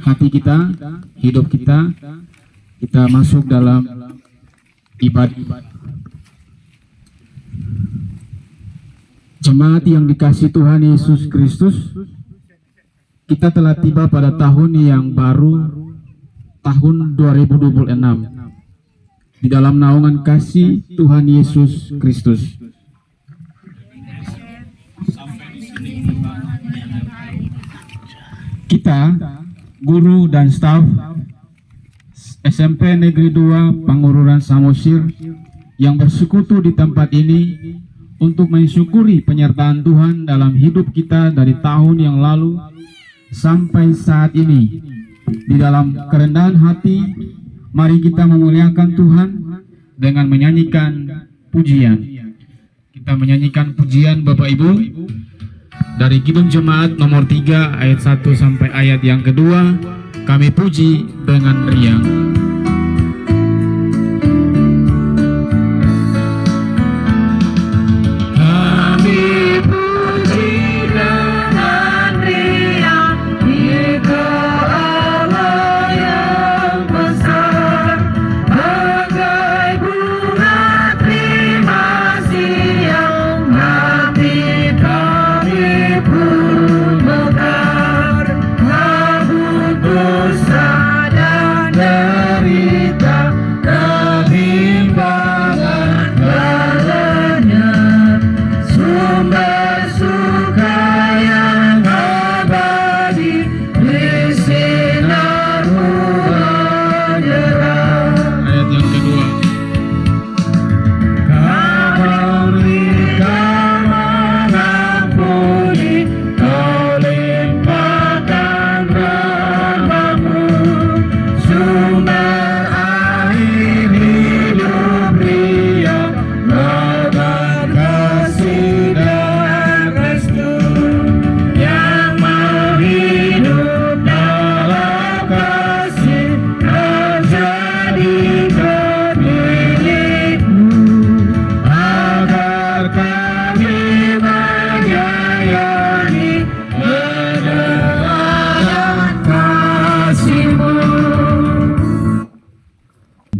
hati kita, hidup kita, kita masuk dalam ibadah. Jemaat yang dikasihi Tuhan Yesus Kristus, kita telah tiba pada tahun yang baru, tahun 2026, di dalam naungan kasih Tuhan Yesus Kristus. Kita, guru dan staf SMP Negeri 2 Pangururan Samosir yang bersekutu di tempat ini untuk mensyukuri penyertaan Tuhan dalam hidup kita dari tahun yang lalu sampai saat ini. Di dalam kerendahan hati, mari kita memuliakan Tuhan dengan menyanyikan pujian. Kita menyanyikan pujian Bapak Ibu dari Kidung Jemaat nomor 3 ayat 1 sampai ayat yang kedua. Kami puji dengan riang.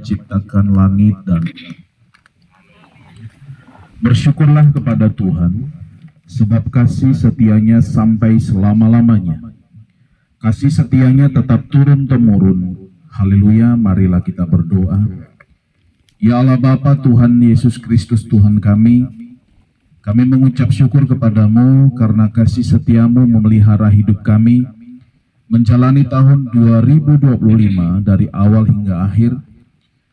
Menciptakan langit dan bersyukurlah kepada Tuhan, sebab kasih setianya sampai selama-lamanya. Kasih setianya tetap turun-temurun. Haleluya, marilah kita berdoa. Ya Allah Bapa, Tuhan Yesus Kristus Tuhan kami mengucap syukur kepadamu karena kasih setiamu memelihara hidup kami menjalani tahun 2025 dari awal hingga akhir,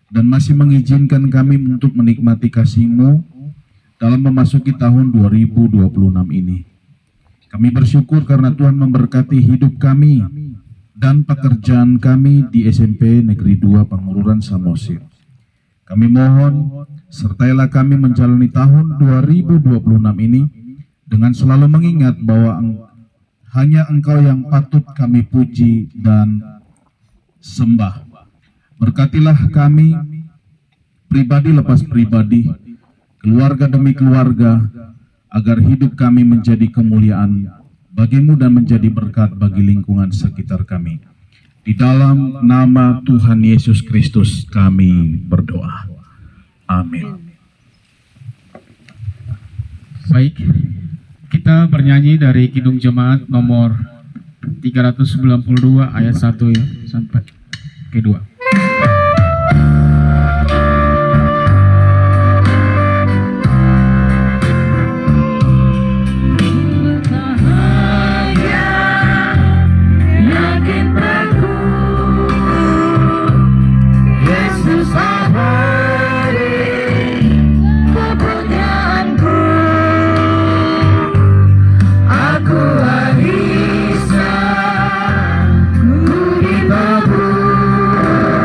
dan masih mengizinkan kami untuk menikmati kasih-Mu dalam memasuki tahun 2026 ini. Kami bersyukur karena Tuhan memberkati hidup kami dan pekerjaan kami di SMP Negeri 2 Pangururan Samosir. Kami mohon, sertailah kami menjalani tahun 2026 ini dengan selalu mengingat bahwa hanya Engkau yang patut kami puji dan sembah. Berkatilah kami, pribadi lepas pribadi, keluarga demi keluarga, agar hidup kami menjadi kemuliaan bagi-Mu dan menjadi berkat bagi lingkungan sekitar kami. Di dalam nama Tuhan Yesus Kristus kami berdoa. Amin. Baik, kita bernyanyi dari Kidung Jemaat nomor 392 ayat 1 ya, sampai kedua. Ku ditabur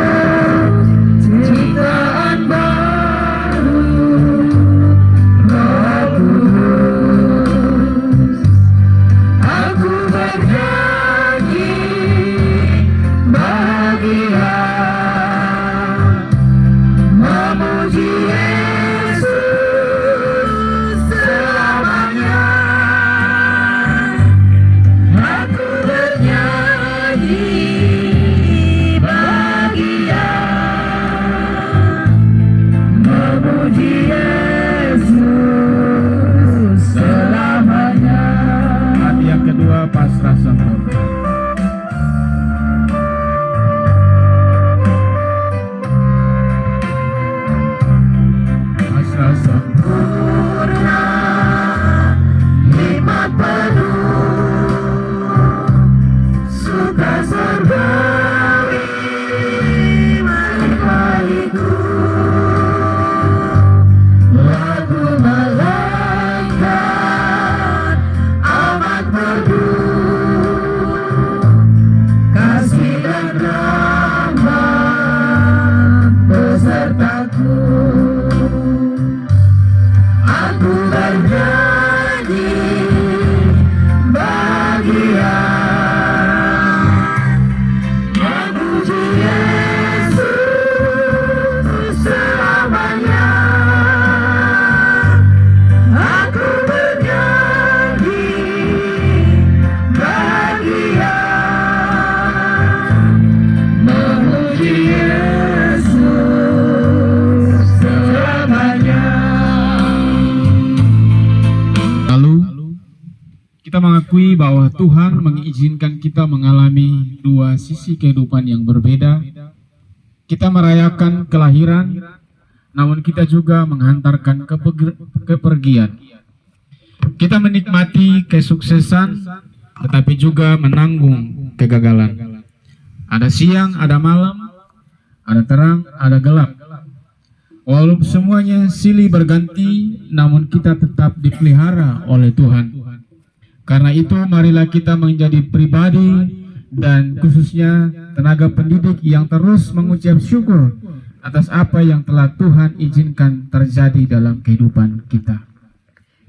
mengakui bahwa Tuhan mengizinkan kita mengalami dua sisi kehidupan yang berbeda. Kita merayakan kelahiran, namun kita juga menghantarkan kepergian. Kita menikmati kesuksesan, tetapi juga menanggung kegagalan. Ada siang, ada malam, ada terang, ada gelap. Walaupun semuanya silih berganti, namun kita tetap dipelihara oleh Tuhan. Karena itu, marilah kita menjadi pribadi dan khususnya tenaga pendidik yang terus mengucap syukur atas apa yang telah Tuhan izinkan terjadi dalam kehidupan kita.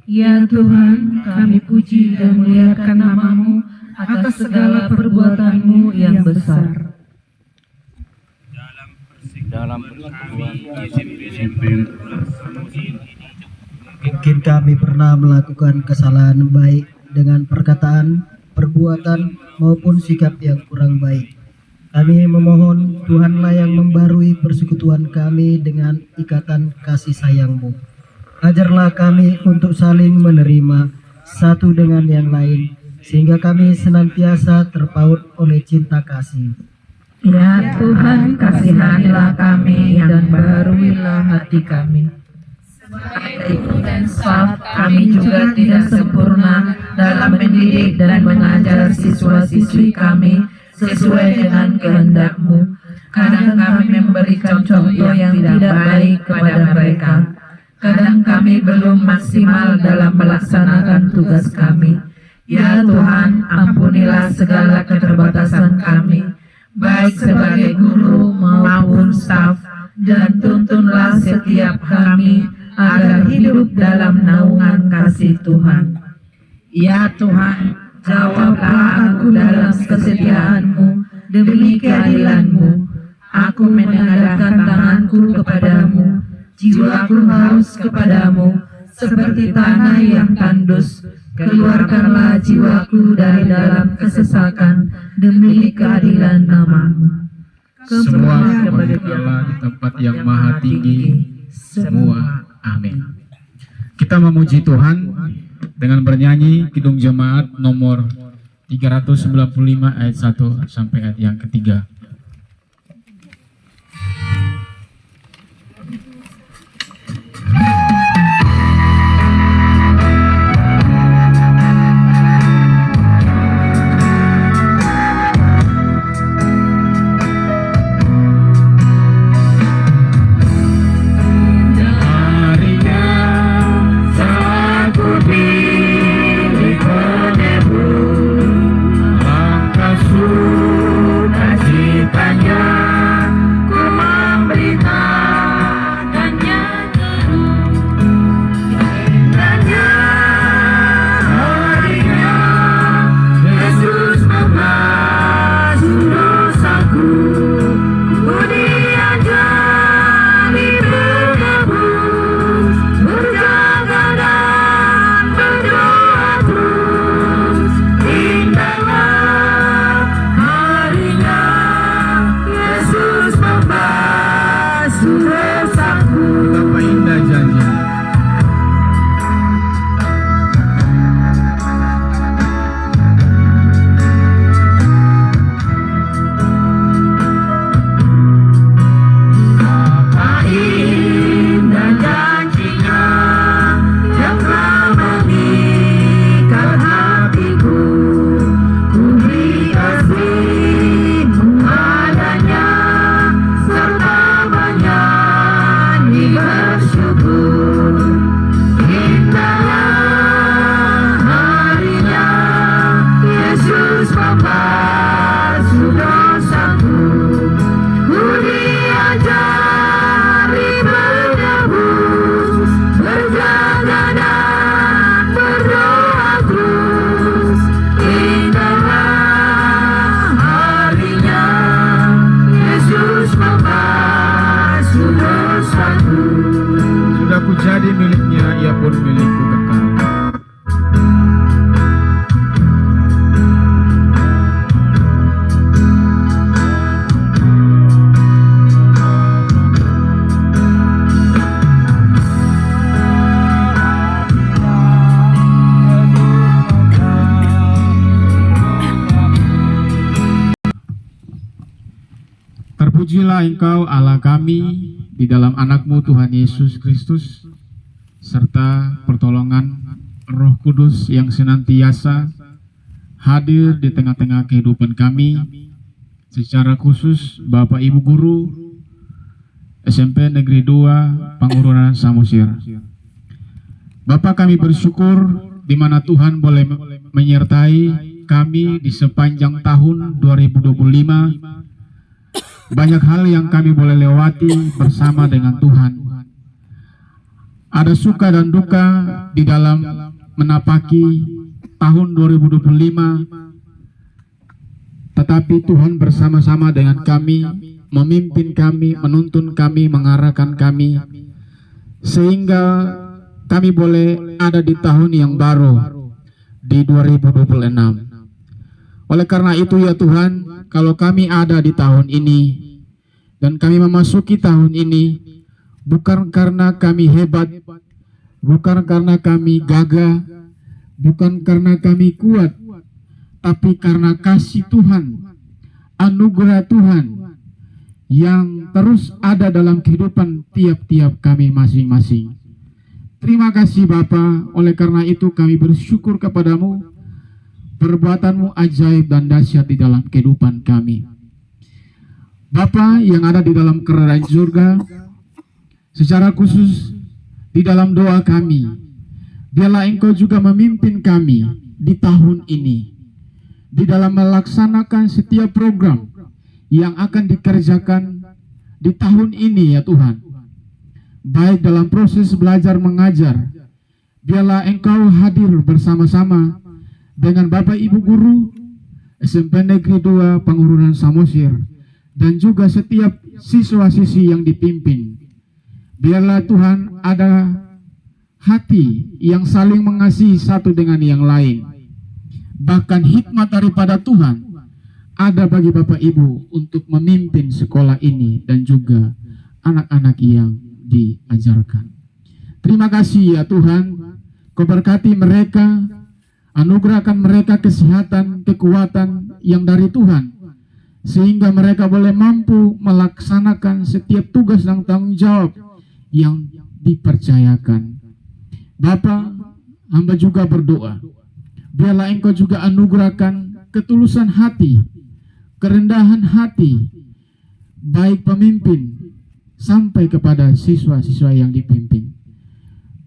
Ya Tuhan, kami puji dan muliakan nama-Mu atas segala perbuatan-Mu yang besar. Dalam persekutuan Mungkin kami pernah melakukan kesalahan baik dengan perkataan, perbuatan, maupun sikap yang kurang baik. Kami memohon Tuhanlah yang membarui persekutuan kami dengan ikatan kasih sayang-Mu. Ajarlah kami untuk saling menerima satu dengan yang lain, sehingga kami senantiasa terpaut oleh cinta kasih. Ya Tuhan, kasihanilah kami dan baruilah hati kami. Sebagai guru dan staf, kami juga tidak sempurna dalam mendidik dan mengajar siswa-siswi kami sesuai dengan kehendak-Mu. Kadang kami memberikan contoh yang tidak baik kepada mereka. Kadang kami belum maksimal dalam melaksanakan tugas kami. Ya Tuhan, ampunilah segala keterbatasan kami, baik sebagai guru maupun staf, dan tuntunlah setiap kami agar hidup dalam naungan kasih Tuhan. Ya Tuhan, jawablah aku dalam kesetiaan-Mu demi keadilan-Mu. Aku menengadahkan tanganku kepadamu, jiwaku haus kepadamu, seperti tanah yang tandus. Keluarkanlah jiwaku dari dalam kesesakan demi keadilan nama-Mu. Semua kepada Allah di tempat yang maha tinggi. Semua. Amin. Kita memuji Tuhan dengan bernyanyi Kidung Jemaat nomor 395 ayat 1 sampai ayat yang ketiga. Langkah sunasi Terpujilah Engkau Allah kami di dalam anak-Mu Tuhan Yesus Kristus, serta pertolongan Roh Kudus yang senantiasa hadir di tengah-tengah kehidupan kami, secara khusus Bapak Ibu Guru SMP Negeri 2 Pangururan Samosir. Bapak, kami bersyukur di mana Tuhan boleh menyertai kami di sepanjang tahun 2025. Banyak hal yang kami boleh lewati bersama dengan Tuhan. Ada suka dan duka di dalam menapaki tahun 2025, tetapi Tuhan bersama-sama dengan kami, memimpin kami, menuntun kami, mengarahkan kami, sehingga kami boleh ada di tahun yang baru, di 2026. Oleh karena itu ya Tuhan, kalau kami ada di tahun ini, dan kami memasuki tahun ini, bukan karena kami hebat, bukan karena kami gagah, bukan karena kami kuat, tapi karena kasih Tuhan, anugerah Tuhan yang terus ada dalam kehidupan tiap-tiap kami masing-masing. Terima kasih Bapa, oleh karena itu kami bersyukur kepadamu, perbuatan-Mu ajaib dan dahsyat di dalam kehidupan kami. Bapa yang ada di dalam kerajaan surga, secara khusus di dalam doa kami, biarlah Engkau juga memimpin kami di tahun ini, di dalam melaksanakan setiap program yang akan dikerjakan di tahun ini ya Tuhan. Baik dalam proses belajar mengajar, biarlah Engkau hadir bersama-sama dengan Bapak Ibu Guru SMP Negeri 2 Pangururan Samosir, dan juga setiap siswa-siswi yang dipimpin. Biarlah Tuhan ada hati yang saling mengasihi satu dengan yang lain. Bahkan hikmat daripada Tuhan ada bagi Bapak Ibu untuk memimpin sekolah ini dan juga anak-anak yang diajarkan. Terima kasih ya Tuhan, Kau berkati mereka, anugerahkan mereka kesehatan, kekuatan yang dari Tuhan, sehingga mereka boleh mampu melaksanakan setiap tugas dan tanggung jawab yang dipercayakan. Bapa, hamba juga berdoa, biarlah Engkau juga anugerahkan ketulusan hati, kerendahan hati, baik pemimpin sampai kepada siswa-siswa yang dipimpin.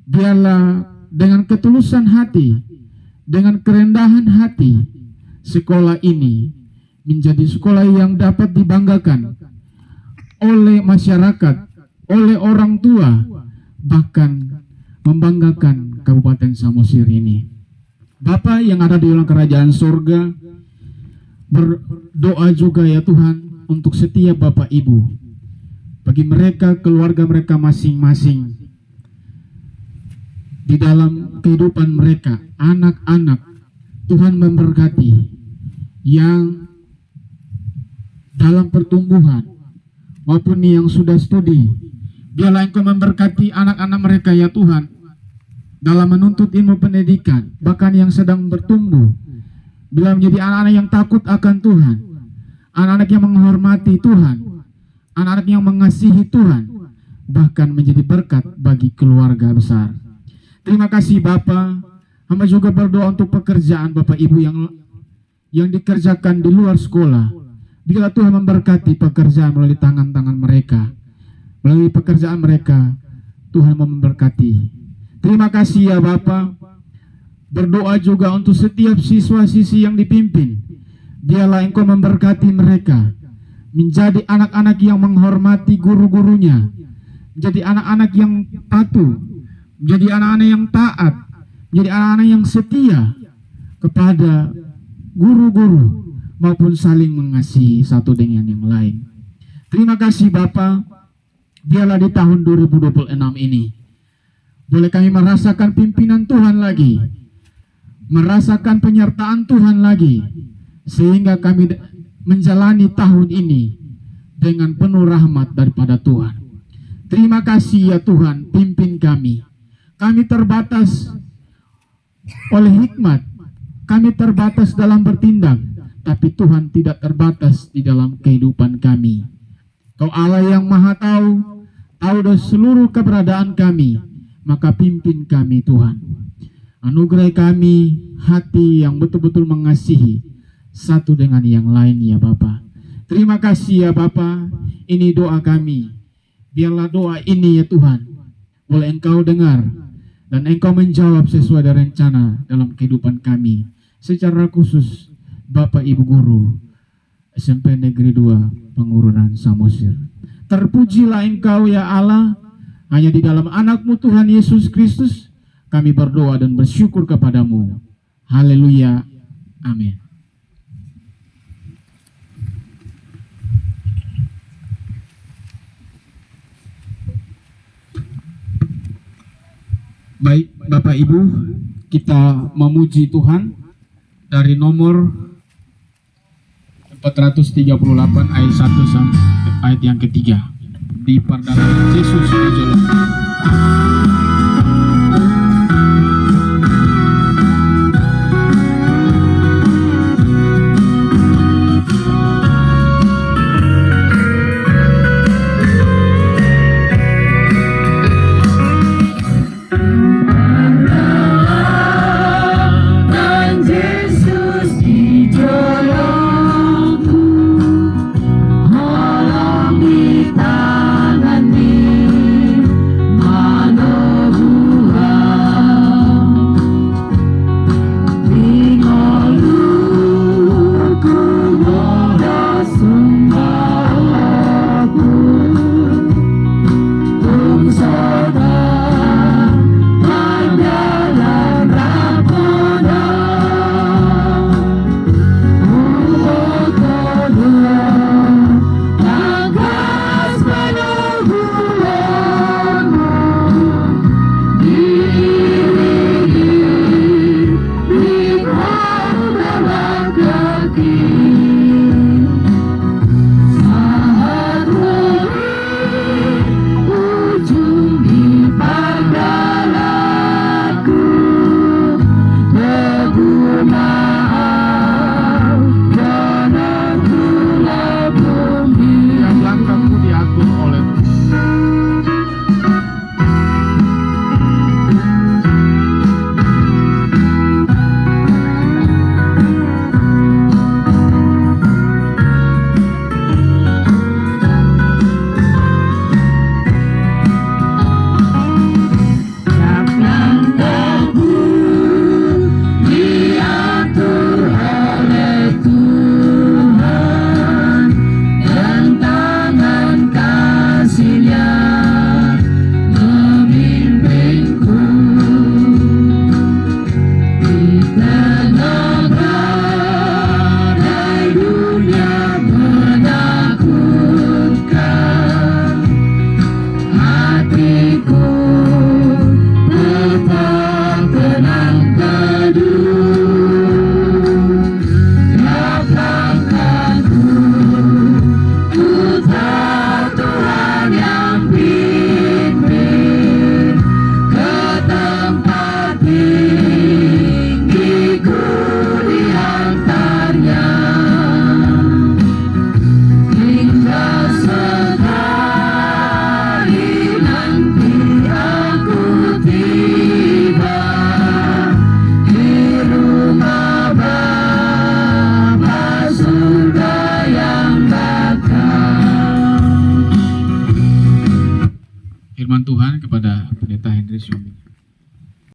Biarlah dengan ketulusan hati, dengan kerendahan hati, sekolah ini menjadi sekolah yang dapat dibanggakan oleh masyarakat, oleh orang tua, bahkan membanggakan Kabupaten Samosir ini. Bapa yang ada di dalam kerajaan surga, berdoa juga ya Tuhan untuk setiap Bapak Ibu, bagi mereka, keluarga mereka masing-masing, di dalam kehidupan mereka, anak-anak, Tuhan memberkati yang dalam pertumbuhan maupun yang sudah studi. Biarlah Engkau memberkati anak-anak mereka ya Tuhan, dalam menuntut ilmu pendidikan, bahkan yang sedang bertumbuh. Bila menjadi anak-anak yang takut akan Tuhan, anak-anak yang menghormati Tuhan, anak-anak yang mengasihi Tuhan, bahkan menjadi berkat bagi keluarga besar. Terima kasih Bapa. Hamba juga berdoa untuk pekerjaan Bapak Ibu yang dikerjakan di luar sekolah. Bila Tuhan memberkati pekerjaan melalui tangan-tangan mereka, melalui pekerjaan mereka, Tuhan mau memberkati. Terima kasih ya Bapa. Berdoa juga untuk setiap siswa-siswi yang dipimpin. Biarlah Engkau memberkati mereka, menjadi anak-anak yang menghormati guru-gurunya, menjadi anak-anak yang patuh, menjadi anak-anak yang taat, menjadi anak-anak yang setia kepada guru-guru, maupun saling mengasihi satu dengan yang lain. Terima kasih Bapa. Biarlah di tahun 2026 ini boleh kami merasakan pimpinan Tuhan lagi, merasakan penyertaan Tuhan lagi, sehingga kami menjalani tahun ini dengan penuh rahmat daripada Tuhan. Terima kasih ya Tuhan, pimpin kami. Kami terbatas oleh hikmat, kami terbatas dalam bertindak, tapi Tuhan tidak terbatas di dalam kehidupan kami. Kau Allah yang maha tahu dari seluruh keberadaan kami, maka pimpin kami Tuhan. Anugerai kami hati yang betul-betul mengasihi satu dengan yang lain ya Bapa. Terima kasih ya Bapa, ini doa kami. Biarlah doa ini ya Tuhan, boleh Engkau dengar dan Engkau menjawab sesuai dengan rencana dalam kehidupan kami. Secara khusus Bapak Ibu Guru SMP Negeri 2 Pengururan Samosir. Terpujilah Engkau ya Allah, hanya di dalam anak-Mu Tuhan Yesus Kristus kami berdoa dan bersyukur kepadamu. Haleluya. Amin. Baik Bapak Ibu, kita memuji Tuhan dari nomor 438 ayat 1 sampai ayat yang ketiga. Di perdalam Yesus di jalan.